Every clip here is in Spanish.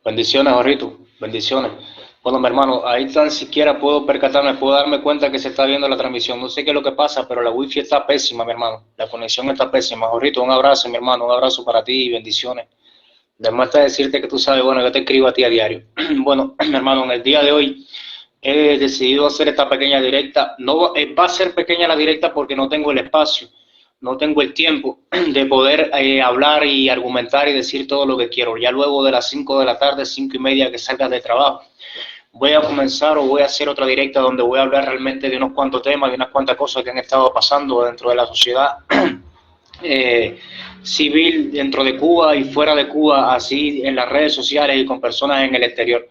Bendiciones, Jorrito. Bendiciones. Bueno, mi hermano, ahí tan siquiera puedo percatarme, puedo darme cuenta que se está viendo la transmisión. No sé qué es lo que pasa, pero la wifi está pésima, mi hermano. La conexión está pésima. Jorrito, un abrazo, mi hermano. Un abrazo para ti y bendiciones. Además de decirte que tú sabes, bueno, yo te escribo a ti a diario. Bueno, mi hermano, en el día de hoy he decidido hacer esta pequeña directa. No va a ser pequeña la directa porque no tengo el espacio, no tengo el tiempo de poder hablar y argumentar y decir todo lo que quiero. Ya luego de las 5 de la tarde, 5:30 que salga de trabajo, voy a comenzar o voy a hacer otra directa donde voy a hablar realmente de unos cuantos temas, de unas cuantas cosas que han estado pasando dentro de la sociedad eh, civil dentro de Cuba y fuera de Cuba, así en las redes sociales y con personas en el exterior.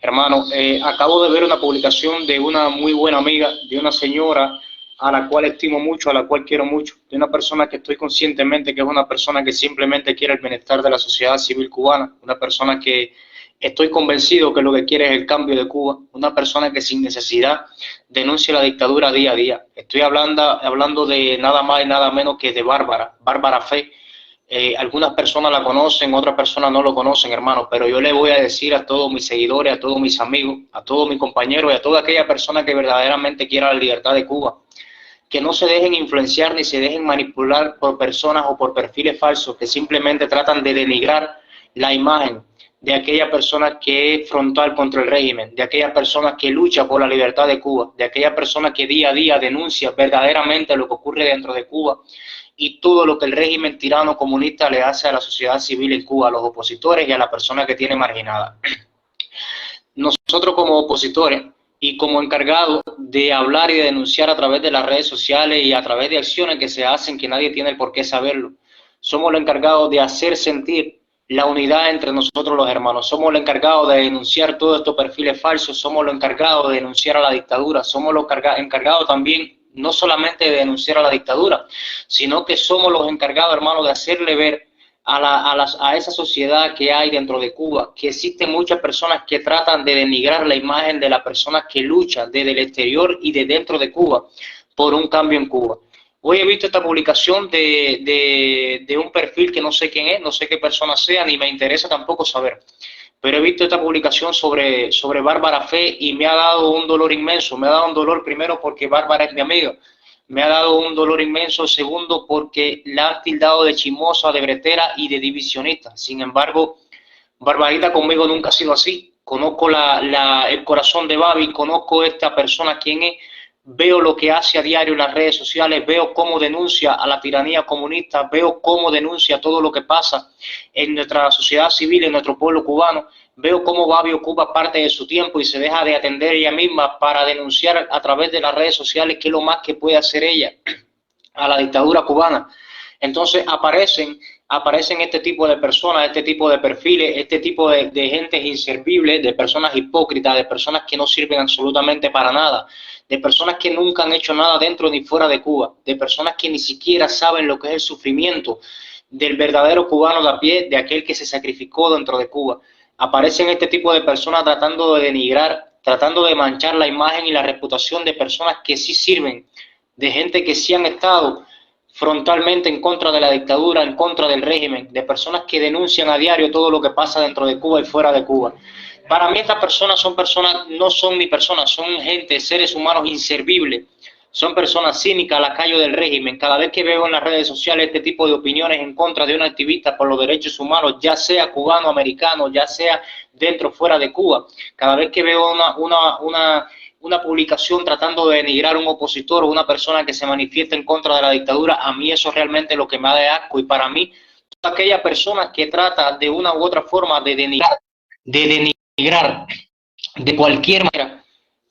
Hermano, acabo de ver una publicación de una muy buena amiga, de una señora a la cual estimo mucho, a la cual quiero mucho, de una persona que estoy conscientemente que es una persona que simplemente quiere el bienestar de la sociedad civil cubana, una persona que estoy convencido que lo que quiere es el cambio de Cuba, una persona que sin necesidad denuncia la dictadura día a día. Estoy hablando de nada más y nada menos que de Bárbara Fe. Algunas personas la conocen, otras personas no lo conocen, hermano, pero yo le voy a decir a todos mis seguidores, a todos mis amigos, a todos mis compañeros y a toda aquella persona que verdaderamente quiera la libertad de Cuba, que no se dejen influenciar ni se dejen manipular por personas o por perfiles falsos que simplemente tratan de denigrar la imagen de aquella persona que es frontal contra el régimen, de aquella persona que lucha por la libertad de Cuba, de aquella persona que día a día denuncia verdaderamente lo que ocurre dentro de Cuba y todo lo que el régimen tirano comunista le hace a la sociedad civil en Cuba, a los opositores y a la persona que tiene marginada. Nosotros como opositores y como encargados de hablar y de denunciar a través de las redes sociales y a través de acciones que se hacen que nadie tiene el por qué saberlo, somos los encargados de hacer sentir la unidad entre nosotros los hermanos, somos los encargados de denunciar todos estos perfiles falsos, somos los encargados de denunciar a la dictadura, somos los encargados también no solamente de denunciar a la dictadura, sino que somos los encargados, hermanos, de hacerle ver a esa sociedad que hay dentro de Cuba, que existen muchas personas que tratan de denigrar la imagen de las personas que luchan desde el exterior y de dentro de Cuba por un cambio en Cuba. Hoy he visto esta publicación de un perfil que no sé quién es, no sé qué persona sea, ni me interesa tampoco saber. Pero he visto esta publicación sobre Bárbara Fe y me ha dado un dolor inmenso. Me ha dado un dolor primero porque Bárbara es mi amiga. Me ha dado un dolor inmenso, segundo, porque la han tildado de chismosa, de bretera y de divisionista. Sin embargo, Barbarita conmigo nunca ha sido así. Conozco el corazón de Babi, conozco esta persona quién es, veo lo que hace a diario en las redes sociales, veo cómo denuncia a la tiranía comunista, veo cómo denuncia todo lo que pasa en nuestra sociedad civil, en nuestro pueblo cubano, veo cómo Babi ocupa parte de su tiempo y se deja de atender ella misma para denunciar a través de las redes sociales qué es lo más que puede hacer ella a la dictadura cubana. Entonces aparecen este tipo de personas, este tipo de perfiles, este tipo de gentes inservibles, de personas hipócritas, de personas que no sirven absolutamente para nada, de personas que nunca han hecho nada dentro ni fuera de Cuba, de personas que ni siquiera saben lo que es el sufrimiento del verdadero cubano de a pie, de aquel que se sacrificó dentro de Cuba. Aparecen este tipo de personas tratando de denigrar, tratando de manchar la imagen y la reputación de personas que sí sirven, de gente que sí han estado frontalmente en contra de la dictadura, en contra del régimen, de personas que denuncian a diario todo lo que pasa dentro de Cuba y fuera de Cuba. Para mí estas personas, no son ni personas, son gente, seres humanos inservibles, son personas cínicas, lacayos del régimen. Cada vez que veo en las redes sociales este tipo de opiniones en contra de un activista por los derechos humanos, ya sea cubano, americano, ya sea dentro o fuera de Cuba, cada vez que veo una publicación tratando de denigrar a un opositor o una persona que se manifiesta en contra de la dictadura, a mí eso realmente es lo que me da de asco. Y para mí, toda aquella persona que trata de una u otra forma de denigrar de cualquier manera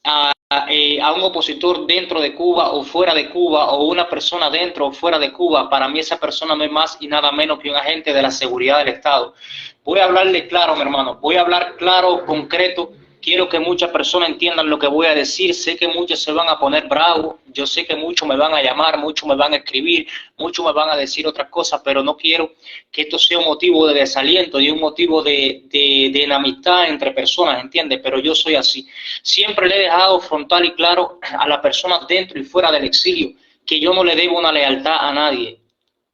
a un opositor dentro de Cuba o fuera de Cuba, o una persona dentro o fuera de Cuba, para mí esa persona no es más y nada menos que un agente de la seguridad del Estado. Voy a hablarle claro, mi hermano, voy a hablar claro, concreto. Quiero que muchas personas entiendan lo que voy a decir. Sé que muchos se van a poner bravos, yo sé que muchos me van a llamar, muchos me van a escribir, muchos me van a decir otras cosas, pero no quiero que esto sea un motivo de desaliento y un motivo de enemistad entre personas, ¿entiendes? Pero yo soy así. Siempre le he dejado frontal y claro a las personas dentro y fuera del exilio que yo no le debo una lealtad a nadie.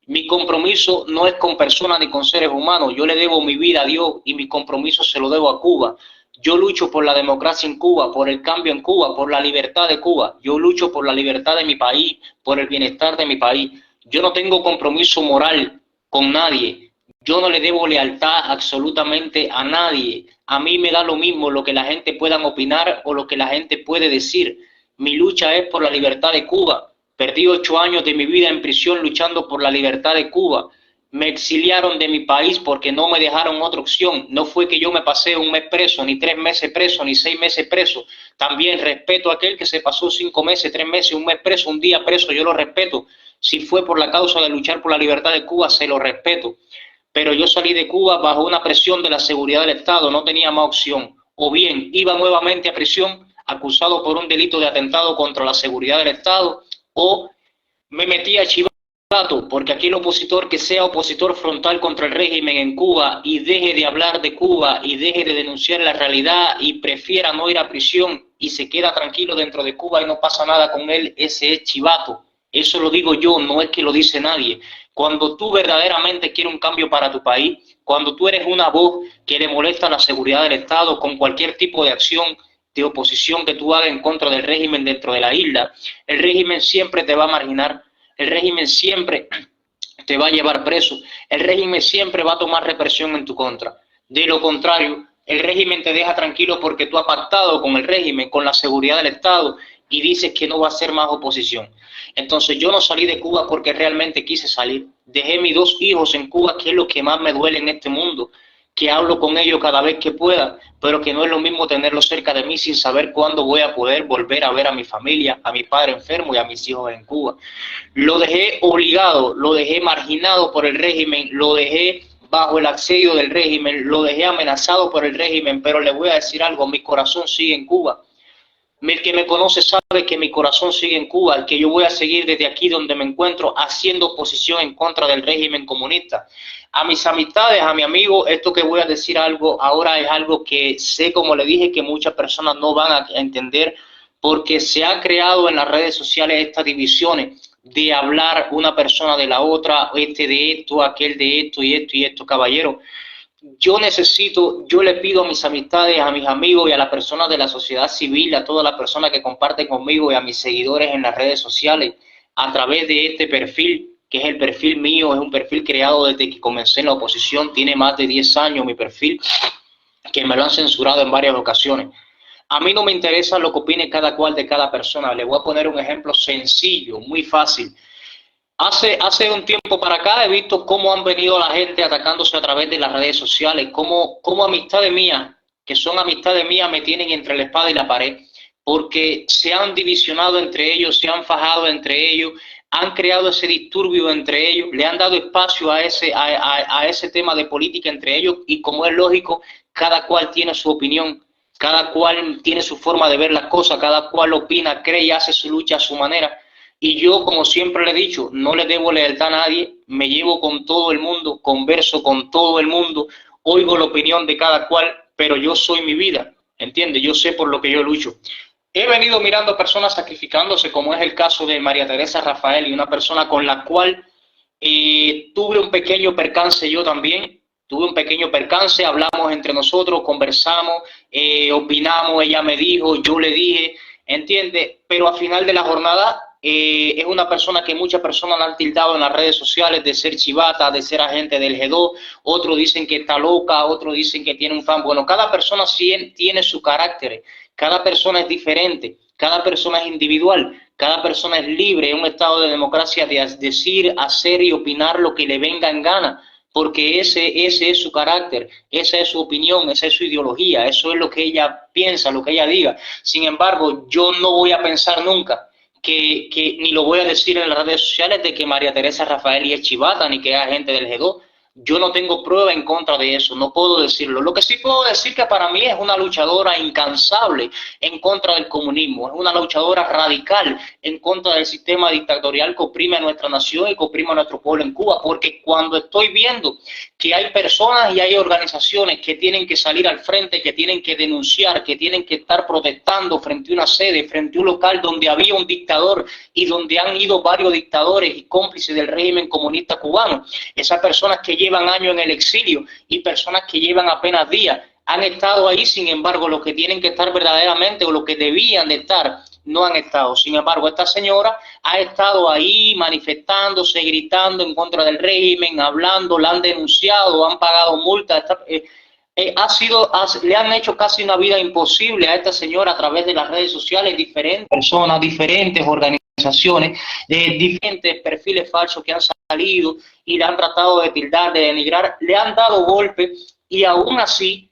Mi compromiso no es con personas ni con seres humanos. Yo le debo mi vida a Dios y mi compromiso se lo debo a Cuba. Yo lucho por la democracia en Cuba, por el cambio en Cuba, por la libertad de Cuba. Yo lucho por la libertad de mi país, por el bienestar de mi país. Yo no tengo compromiso moral con nadie. Yo no le debo lealtad absolutamente a nadie. A mí me da lo mismo lo que la gente pueda opinar o lo que la gente puede decir. Mi lucha es por la libertad de Cuba. Perdí 8 años de mi vida en prisión luchando por la libertad de Cuba. Me exiliaron de mi país porque no me dejaron otra opción. No fue que yo me pasé un mes preso, ni 3 meses preso, ni 6 meses preso. También respeto a aquel que se pasó 5 meses, 3 meses, un mes preso, un día preso. Yo lo respeto. Si fue por la causa de luchar por la libertad de Cuba, se lo respeto. Pero yo salí de Cuba bajo una presión de la seguridad del Estado. No tenía más opción. O bien iba nuevamente a prisión acusado por un delito de atentado contra la seguridad del Estado, o me metí a chivato, porque aquí el opositor que sea opositor frontal contra el régimen en Cuba y deje de hablar de Cuba y deje de denunciar la realidad y prefiera no ir a prisión y se queda tranquilo dentro de Cuba y no pasa nada con él, ese es chivato. Eso lo digo yo, no es que lo dice nadie. Cuando tú verdaderamente quieres un cambio para tu país, cuando tú eres una voz que le molesta la seguridad del Estado con cualquier tipo de acción de oposición que tú hagas en contra del régimen dentro de la isla, el régimen siempre te va a marginar, el régimen siempre te va a llevar preso, el régimen siempre va a tomar represión en tu contra. De lo contrario, el régimen te deja tranquilo porque tú has pactado con el régimen, con la seguridad del Estado, y dices que no va a ser más oposición. Entonces yo no salí de Cuba porque realmente quise salir. Dejé mis 2 hijos en Cuba, que es lo que más me duele en este mundo, que hablo con ellos cada vez que pueda, pero que no es lo mismo tenerlos cerca de mí sin saber cuándo voy a poder volver a ver a mi familia, a mi padre enfermo y a mis hijos en Cuba. Lo dejé obligado, lo dejé marginado por el régimen, lo dejé bajo el asedio del régimen, lo dejé amenazado por el régimen, pero le voy a decir algo, mi corazón sigue en Cuba. El que me conoce sabe que mi corazón sigue en Cuba, el que yo voy a seguir desde aquí donde me encuentro haciendo oposición en contra del régimen comunista. A mis amistades, a mi amigo, esto que voy a decir algo ahora es algo que sé, como le dije, que muchas personas no van a entender porque se ha creado en las redes sociales estas divisiones de hablar una persona de la otra, este de esto, aquel de esto y esto, caballero. Yo le pido a mis amistades, a mis amigos y a las personas de la sociedad civil, a todas las personas que comparten conmigo y a mis seguidores en las redes sociales, a través de este perfil, que es el perfil mío, es un perfil creado desde que comencé en la oposición, tiene más de 10 años mi perfil, que me lo han censurado en varias ocasiones. A mí no me interesa lo que opine cada cual de cada persona. Le voy a poner un ejemplo sencillo, muy fácil. Hace un tiempo para acá he visto cómo han venido la gente atacándose a través de las redes sociales, cómo amistades mías, que son amistades mías, me tienen entre la espada y la pared, porque se han divisionado entre ellos, se han fajado entre ellos, han creado ese disturbio entre ellos, le han dado espacio a ese tema de política entre ellos y como es lógico, cada cual tiene su opinión, cada cual tiene su forma de ver las cosas, cada cual opina, cree y hace su lucha a su manera. Y yo, como siempre le he dicho, no le debo lealtad a nadie, me llevo con todo el mundo, converso con todo el mundo, oigo la opinión de cada cual, pero yo soy mi vida, ¿entiendes? Yo sé por lo que yo lucho. He venido mirando personas sacrificándose, como es el caso de María Teresa Rafael, y una persona con la cual tuve un pequeño percance yo también, tuve un pequeño percance, hablamos entre nosotros, conversamos, opinamos, ella me dijo, yo le dije, ¿entiendes? Pero al final de la jornada es una persona que muchas personas la han tildado en las redes sociales de ser chivata, de ser agente del G2, otros dicen que está loca, otros dicen que tiene un fan. Bueno, cada persona tiene su carácter, cada persona es diferente, cada persona es individual, cada persona es libre en un estado de democracia de decir, hacer y opinar lo que le venga en gana, porque ese es su carácter, esa es su opinión, esa es su ideología, eso es lo que ella piensa, lo que ella diga. Sin embargo, yo no voy a pensar nunca ni lo voy a decir en las redes sociales de que María Teresa Rafael es chivata, ni que es agente del G2. Yo no tengo prueba en contra de eso, no puedo decirlo. Lo que sí puedo decir que para mí es una luchadora incansable en contra del comunismo, es una luchadora radical en contra del sistema dictatorial que oprime a nuestra nación y que oprime a nuestro pueblo en Cuba, porque cuando estoy viendo que hay personas y hay organizaciones que tienen que salir al frente, que tienen que denunciar, que tienen que estar protestando frente a una sede, frente a un local donde había un dictador y donde han ido varios dictadores y cómplices del régimen comunista cubano, esas personas que llevan años en el exilio y personas que llevan apenas días, han estado ahí. Sin embargo, los que tienen que estar verdaderamente o los que debían de estar no han estado. Sin embargo, esta señora ha estado ahí manifestándose, gritando en contra del régimen, hablando, la han denunciado, han pagado multas. Le han hecho casi una vida imposible a esta señora a través de las redes sociales, diferentes personas, diferentes organizaciones, de diferentes perfiles falsos que han salido y le han tratado de tildar, de denigrar, le han dado golpes y aún así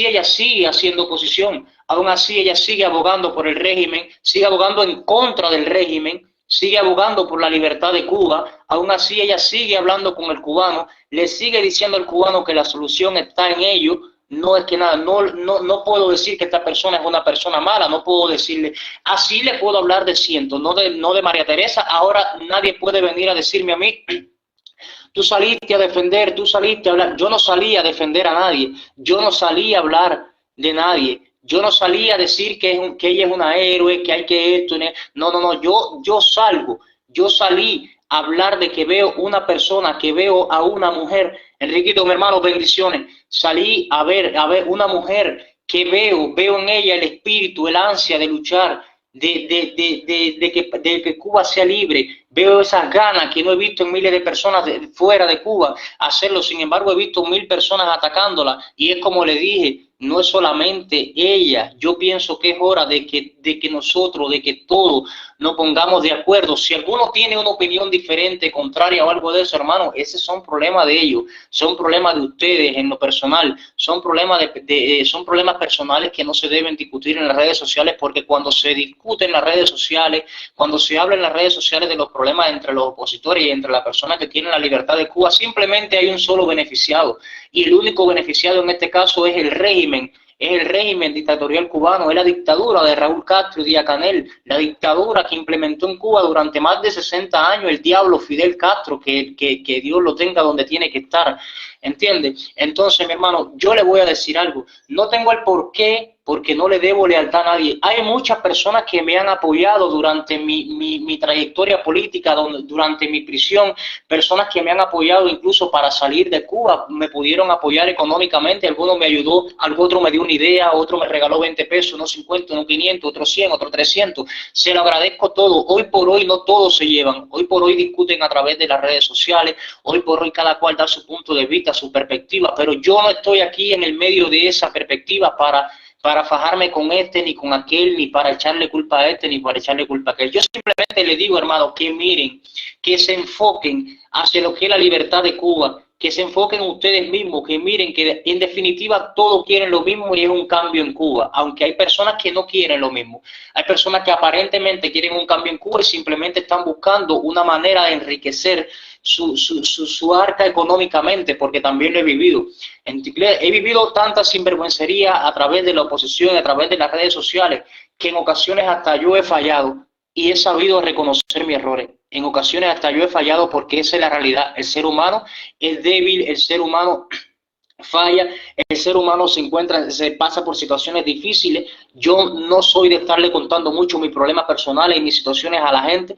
ella sigue haciendo oposición, aún así ella sigue abogando por el régimen, sigue abogando en contra del régimen, sigue abogando por la libertad de Cuba, aún así ella sigue hablando con el cubano, le sigue diciendo al cubano que la solución está en ello. No es que nada, no puedo decir que esta persona es una persona mala, no puedo decirle, así le puedo hablar de cientos, no de María Teresa. Ahora nadie puede venir a decirme a mí, tú saliste a defender, tú saliste a hablar. Yo no salí a defender a nadie, yo no salí a hablar de nadie, yo no salí a decir que ella es una héroe, que hay que esto. No, yo salí a hablar de que veo una persona, que veo a una mujer. Enriquito, mi hermano, bendiciones. Salí a ver una mujer que veo en ella el espíritu, el ansia de luchar, de que Cuba sea libre. Veo esas ganas que no he visto en miles de personas fuera de Cuba hacerlo. Sin embargo, he visto 1000 personas atacándola y es como le dije, no es solamente ella. Yo pienso que es hora de que nosotros, de que todos nos pongamos de acuerdo. Si alguno tiene una opinión diferente, contraria o algo de eso, hermano, ese son problemas de ellos, son problemas de ustedes en lo personal, son problemas son problemas personales que no se deben discutir en las redes sociales, porque cuando se discute en las redes sociales, cuando se habla en las redes sociales de los problemas entre los opositores y entre las personas que tienen la libertad de Cuba, simplemente hay un solo beneficiado, y el único beneficiado en este caso es el régimen. Es el régimen dictatorial cubano, es la dictadura de Raúl Castro y Díaz-Canel, la dictadura que implementó en Cuba durante más de 60 años el diablo Fidel Castro, que Dios lo tenga donde tiene que estar, ¿entiendes? Entonces, mi hermano, yo le voy a decir algo, no tengo el porqué, porque no le debo lealtad a nadie. Hay muchas personas que me han apoyado durante mi trayectoria política, durante mi prisión, personas que me han apoyado incluso para salir de Cuba, me pudieron apoyar económicamente, alguno me ayudó, algún otro me dio una idea, otro me regaló 20 pesos, unos 50, unos 500, otros 100, otros 300, se lo agradezco todo. Hoy por hoy no todos se llevan, hoy por hoy discuten a través de las redes sociales, hoy por hoy cada cual da su punto de vista, su perspectiva, pero yo no estoy aquí en el medio de esa perspectiva para fajarme con este ni con aquel, ni para echarle culpa a este ni para echarle culpa a aquel. Yo simplemente le digo, hermano, que miren, que se enfoquen hacia lo que es la libertad de Cuba, que se enfoquen ustedes mismos, que miren que en definitiva todos quieren lo mismo y es un cambio en Cuba, aunque hay personas que no quieren lo mismo. Hay personas que aparentemente quieren un cambio en Cuba y simplemente están buscando una manera de enriquecer su arca económicamente, porque también lo he vivido. He vivido tanta sinvergüencería a través de la oposición, a través de las redes sociales, que en ocasiones hasta yo he fallado y he sabido reconocer mis errores. En ocasiones hasta yo he fallado, porque esa es la realidad. El ser humano es débil, el ser humano falla, el ser humano se pasa por situaciones difíciles. Yo no soy de estarle contando mucho mis problemas personales y mis situaciones a la gente,